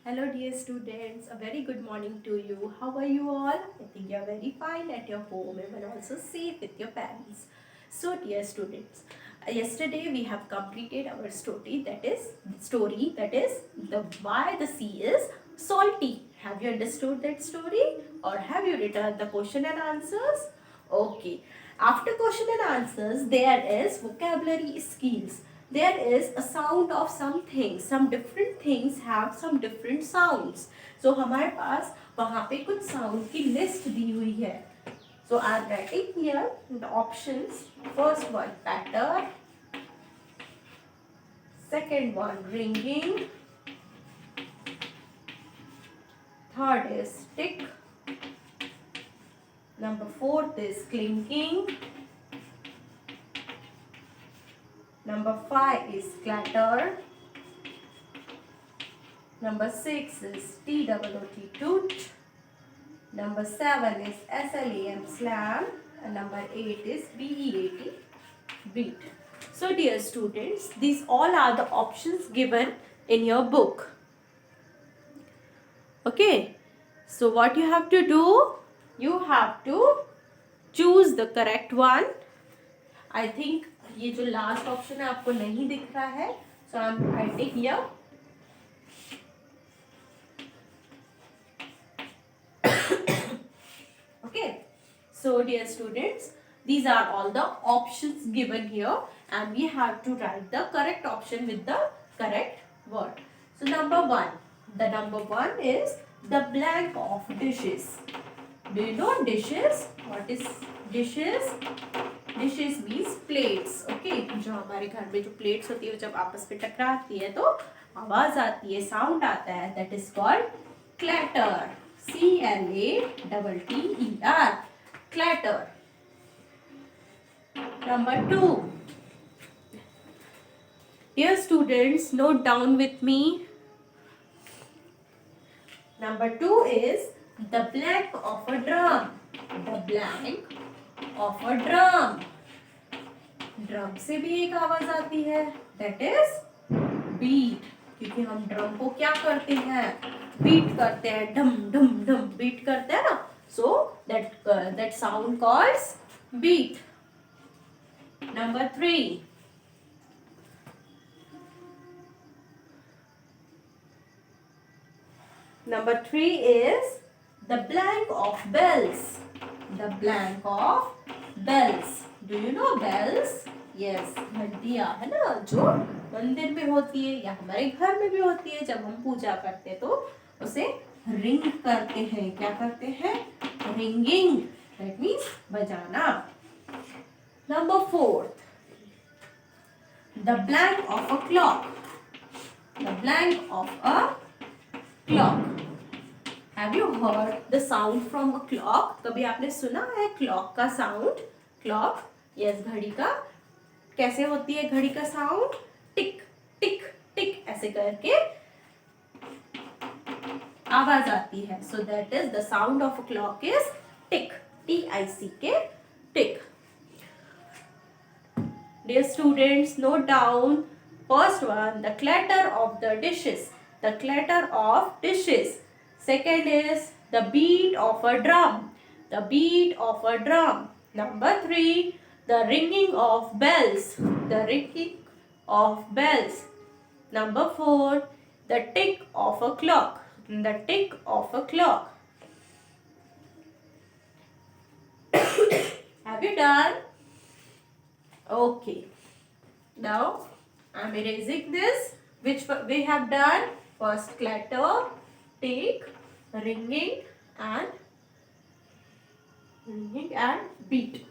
Hello dear students, a very good morning to you. How are you all? I think you are very fine at your home and also safe with your parents. So dear students, yesterday we have completed our story that is the why the sea is salty. Have you understood that story or have you written the question and answers? Okay. After question and answers, there is vocabulary skills. There is a sound of something. Some different things have some different sounds. So हमारे पास वहाँ पे कुछ sound की list दी हुई है. So I am writing here the options. First one patter. Second one ringing. Third is tick. Number fourth is clinking. Number 5 is clatter. Number 6 is TOOT toot. Number 7 is SLAM slam. And number 8 is BEAT beat. So dear students, these all are the options given in your book. Okay. So what you have to do? You have to choose the correct one. I think ये जो last option है आपको नहीं दिख रहा है. So I am writing here. Okay. So dear students, these are all the options given here and we have to write the correct option with the correct word. So number 1. The number 1 is the blank of dishes. Do you know dishes? What is dishes? Dishes means plates. Okay. जो हमारे घर में जो plates होती है जब आपस में टकराती है तो आवाज आती है, sound आता है. That is called clatter. CLATTER. Clatter. Number 2. Dear students, note down with me. Number 2 is the blank of a drum. The blank of a drum. Drum से भी एक आवाज आती है. That is beat. क्योंकि हम ड्रम को क्या करते हैं? बीट करते हैं. ढम ढम ढम बीट करते हैं ना. So that sound calls beat. Number 3. Number 3 is the blank of bells. The blank of bells. Do you know bells? Yes, घंटियाँ है ना जो मंदिर में होती है या हमारे घर में भी होती है. जब हम पूजा करते हैं तो उसे रिंग करते हैं. क्या करते हैं? रिंगिंग. That means बजाना. Number 4. The blank of a clock. The blank of a clock. Have you heard the sound from a clock? कभी आपने सुना है clock का sound? Clock, yes, घड़ी का. कैसे होती है घड़ी का sound? टिक टिक टिक ऐसे करके आवाज आती है. So that is the sound of a clock is tick. TICK tick. Dear students, note down. First one, the clatter of the dishes. The clatter of dishes. Second is the beat of a drum. The beat of a drum. Number 3, the ringing of bells. The ringing of bells. Number 4, the tick of a clock. The tick of a clock. Have you done? Okay. Now I am erasing this. Which we have done? First clatter, tick, ringing and beat.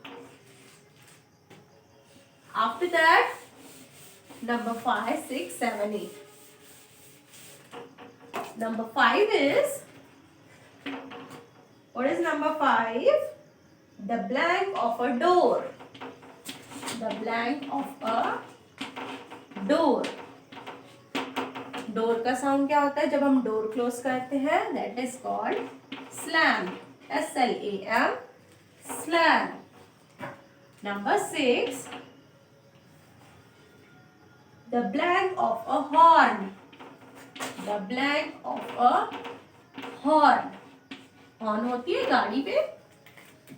After that, number 5, 6, 7, 8. Number 5 is, what is number 5? The blank of a door. The blank of a door. Door का sound क्या होता है जब हम door close करते हैं? That is called slam. SLAM slam. Number 6, the blank of a horn. The blank of a horn. Horn होती है गाड़ी पे,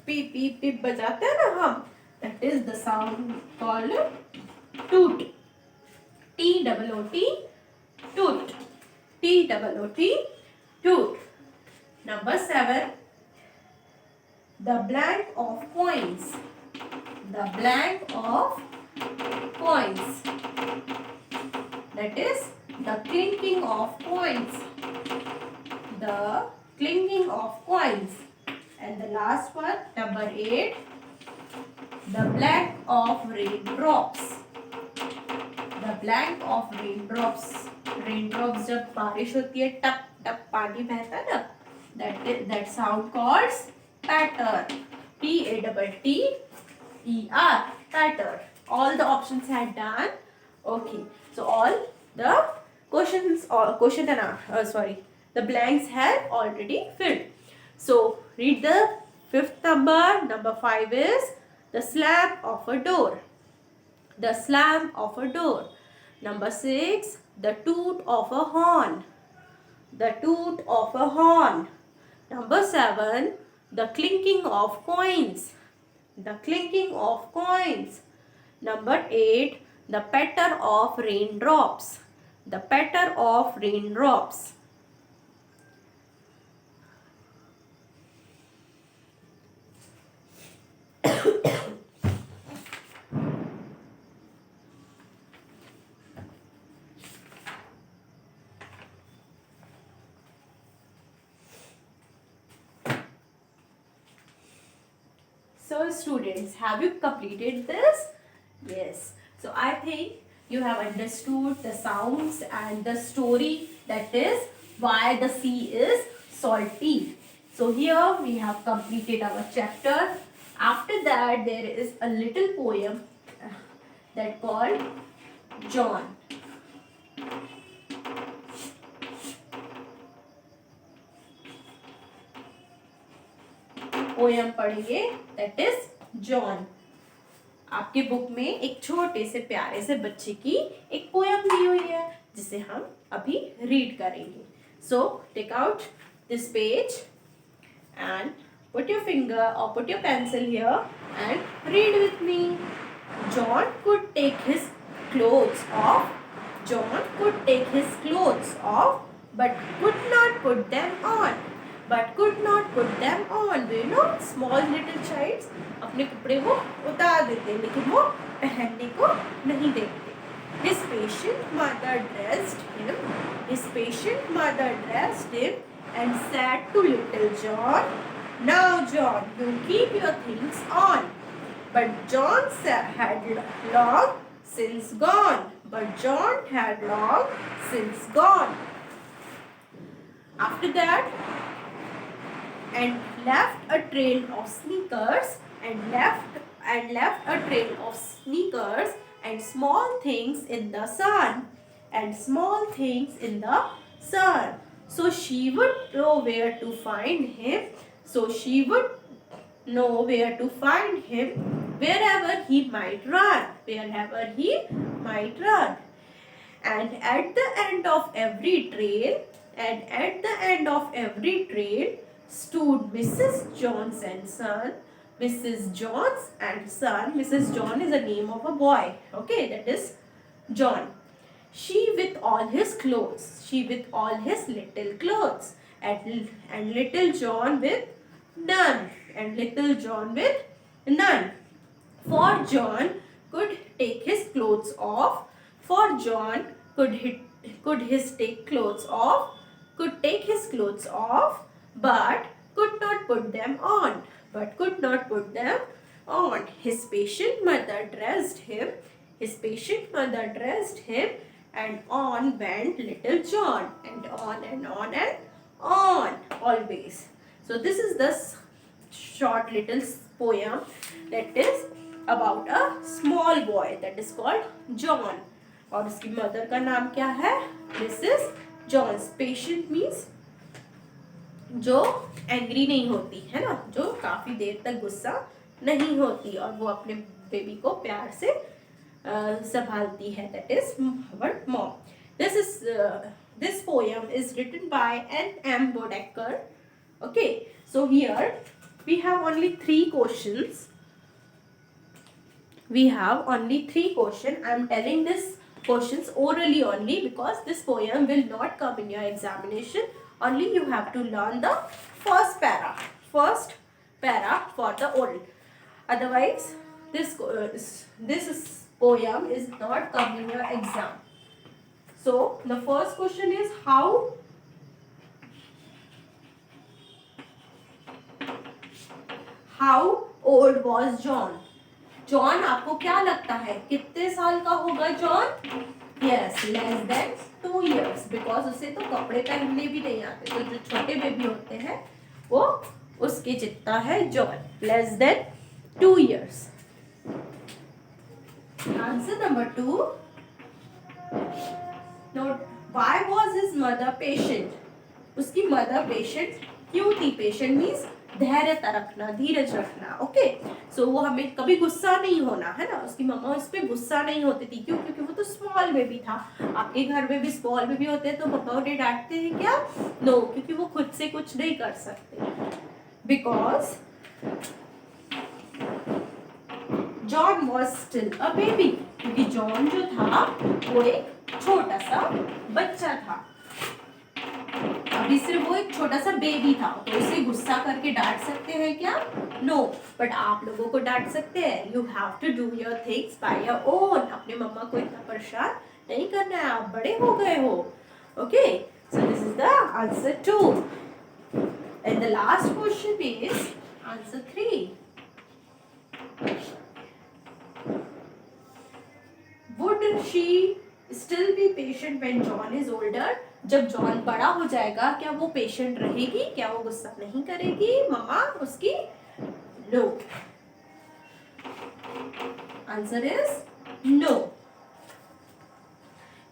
पीप पीप पीप बजाते हैं ना हम, that is the sound called टूट। T-O-O-T, toot. T-O-O-T, toot. Number 7, the blank of coins. The blank of coins. That is the clinking of coins. The clinking of coins. And the last one, number 8, the blank of raindrops. The blank of raindrops. Raindrops जब बारिश होती है टप टप पानी बहता है ना, that sound calls patter. P-A-T-T-E-R, patter. All the options had done. Okay, so all the questions or the blanks have already filled. So read the fifth number. Number 5 is the slam of a door. The slam of a door. Number 6, the toot of a horn. The toot of a horn. Number 7, the clinking of coins. The clinking of coins. Number 8, the patter of raindrops. The patter of raindrops. So students, have you completed this? Yes. So I think you have understood the sounds and the story, that is why the sea is salty. So here we have completed our chapter. After that there is a little poem that called John. Poem पढ़िए, that is John. आपके book में एक छोटे से प्यारे से बच्चे की एक पोयम दी हुई है जिसे हम अभी रीड करेंगे। So take out this page and put your finger और put your pencil here and read with me. John could take his clothes off. John could take his clothes off, but could not put them on. But could not put them on. Do you know, small little childs अपने कपड़े वो उतार देते हैं लेकिन वो पहनने को नहीं देते। His patient mother dressed him. His patient mother dressed him and said to little John, "Now, John, you keep your things on." But John had long since gone. But John had long since gone. After that, and left a trail of sneakers, and left a trail of sneakers and small things in the sun, and small things in the sun. So she would know where to find him. So she would know where to find him wherever he might run. Wherever he might run. And at the end of every trail, stood Mrs. John's and son. Mrs. John's and son. Mrs. John is the name of a boy. Okay, that is John. She with all his clothes. She with all his little clothes. And little John with none. And little John with none. For John could take his clothes off. For John could take clothes off. Could take his clothes off, but could not put them on. But could not put them on. His patient mother dressed him. His patient mother dressed him, and on went little John, and on and on and on always. So this is the short little poem that is about a small boy that is called John. और उसकी mother का नाम क्या है? Mrs Jones. Patient means जो angry नहीं होती है ना, जो काफी देर तक गुस्सा नहीं होती और वो अपने बेबी को प्यार से संभालती है, that is our mom. This is This poem is written by N.M. Bodecker. Okay, so here we have only 3 questions. We have only 3 questions. I am telling this questions orally only because this poem will not come in your examination. Only you have to learn the first para. First para for the oral. Otherwise, this poem is not coming in your exam. So the first question is how old was John? John आपको क्या लगता है कितने साल का होगा John? Yes, less than 2 years because उसे तो कपड़े पहनने भी नहीं आते, तो जो छोटे बेबी होते हैं वो उसके जितना है John, less than 2 years. Answer number 2. Now, why was his mother patient? उसकी मदर पेशेंट क्यों थी? पेशेंट मीन्स धैर्यता रखना, धीरज रखना. ओके, सो वो हमें कभी गुस्सा नहीं होना है ना. उसकी मम्मा उस पर गुस्सा नहीं होती थी. क्यों? क्योंकि वो तो स्मॉल बेबी था. आपके घर में भी स्मॉल बेबी होते हैं तो पापा उन्हें डांटते हैं क्या? नो, क्योंकि वो खुद से कुछ नहीं कर सकते. Because John was still a baby, क्योंकि जॉन जो था वो एक छोटा सा बच्चा था. अभी सिर्फ वो एक छोटा सा बेबी था, तो उसे गुस्सा करके डांट सकते हैं क्या? नो, बट आप लोगों को डांट सकते हैं. You have to do your things by your own. अपने मम्मा को इतना परेशान नहीं करना है, आप बड़े हो गए हो. Okay, so this is the answer 2. And the last question is answer 3. Would she still be patient when John is older? जब जॉन बड़ा हो जाएगा क्या वो पेशेंट रहेगी? क्या वो गुस्सा नहीं करेगी मम्मा उसकी? नो. Answer is no.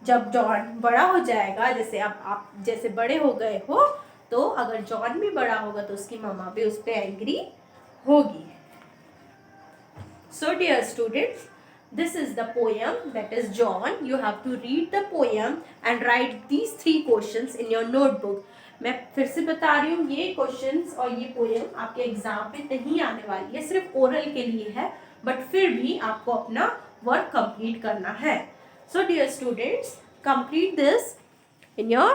जब जॉन बड़ा हो जाएगा, जैसे अब आप जैसे बड़े हो गए हो, तो अगर जॉन भी बड़ा होगा तो उसकी मम्मा भी उस पर एंग्री होगी. So dear students, this is the poem, that is John. You have to read the poem and write these 3 questions in your notebook. मैं फिर से बता रही हूँ, ये क्वेश्चंस और ये पोएम आपके एग्जाम में नहीं आने वाली है, सिर्फ ओरल के लिए है, बट फिर भी आपको अपना वर्क कंप्लीट करना है. So dear students, complete this in your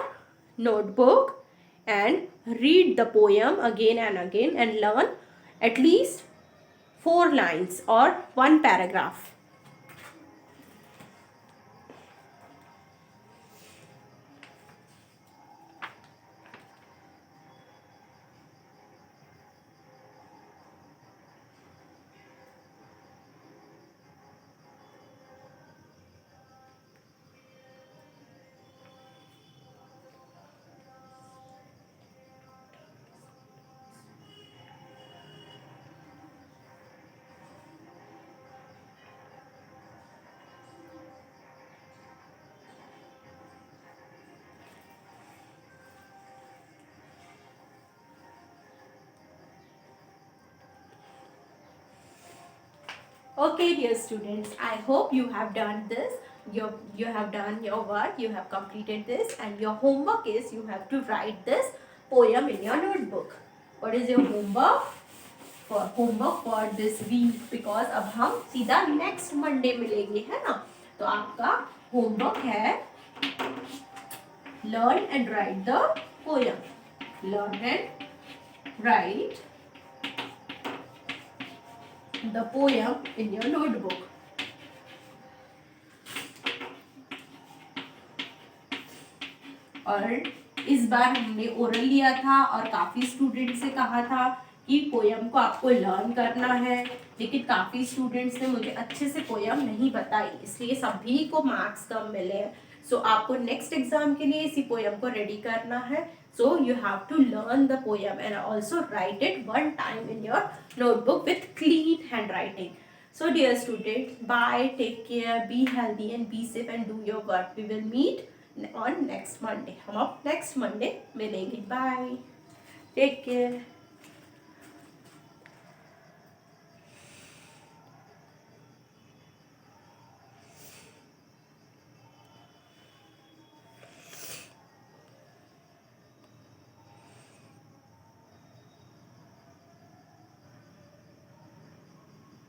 notebook and read the poem again and learn at least 4 lines or 1 paragraph. Okay dear students, I hope you have done this. You have done your work, you have completed this, and your homework is you have to write this poem in your notebook. What is your homework? Homework for this week, because अब हम सीधा next Monday मिलेंगे, है ना. तो आपका homework है learn and write the poem. Learn and write the poem in your notebook. और इस बार हमने ओरल लिया था और काफ़ी स्टूडेंट से कहा था कि पोयम को आपको लर्न करना है, लेकिन काफ़ी स्टूडेंट्स ने मुझे अच्छे से पोयम नहीं बताई, इसलिए सभी को मार्क्स कम मिले हैं. सो आपको नेक्स्ट एग्जाम के लिए इसी पोयम को रेडी करना है. So you have to learn the poem and also write it 1 time in your notebook with clean handwriting. So dear students, bye, take care, be healthy and be safe and do your work. We will meet on next Monday. हम अब next Monday मिलेंगे. Bye, take care.